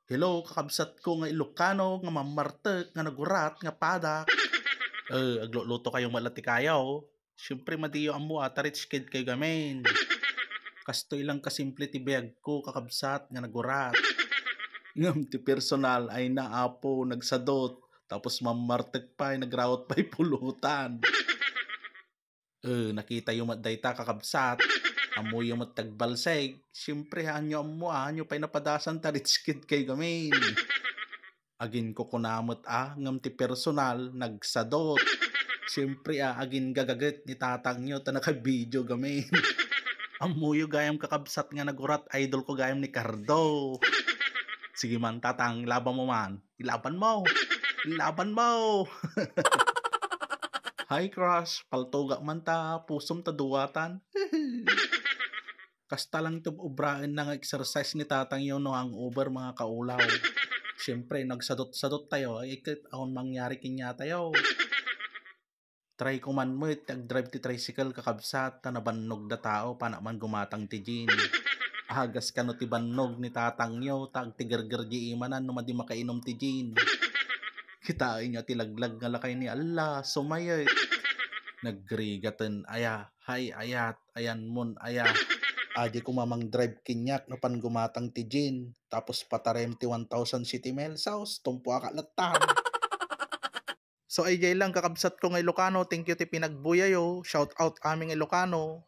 Hello, kakabsat ko nga Ilocano, nga mamartek, nga nagurat, nga padak. Agluluto kayong malatikayaw. Siyempre, madiyo ang mua, rich kid kayo gamin. Kastoy lang kasimple ti biyag ko, kakabsat, nga nagurat. Ngam ti personal ay naapo, nagsadot. Tapos mamartek pa, nagrawat pa'y pulutan. Nakita yung dayta kakabsat. Amoy yung tagbalseg. Siyempre, hanyo ang mua, hanyo pa'y napadasan ta rich kid kayo gamin. Agin ko kunamot ngam ti personal, nagsadot. Siyempre agin gagaget ni tatang nyo, ta naka-video gamin. Amuyo gayam kakabsat nga nagurat, idol ko gayam ni Cardo. Sige man tatang, laban mo man. Ilaban mo! Ilaban mo! Hi crush, paltoga man ta, pusom ta duwatan. Kasta lang ito ubraan ng exercise ni tatang yun no ang over mga kaulaw. Siyempre, nagsadot-sadot tayo, ay ikit akong mangyari kinya tayo. Try ko man mo, tag-drive ti tricycle kakabsat, ta nabannog da tao, pa naman gumatang ti Jean. Agas ka no ti bannog ni tatang nyo, tag tigerger di imanan, no madi makainom ti Jean. Kitain nyo ti laglag nga lakay ni Allah, sumayet. Nagrigatan, aya, hay ayat, ayan mon, aya. Adi ko mamang drive kinyak no pan gumatang ti Jean. Tapos patarem ti 1,000 city mile sauce, tumpo akalatan. So ay jay lang kakabsat ko ng Ilocano. Thank you ti pinagbuyayo. Shout out aming Ilocano.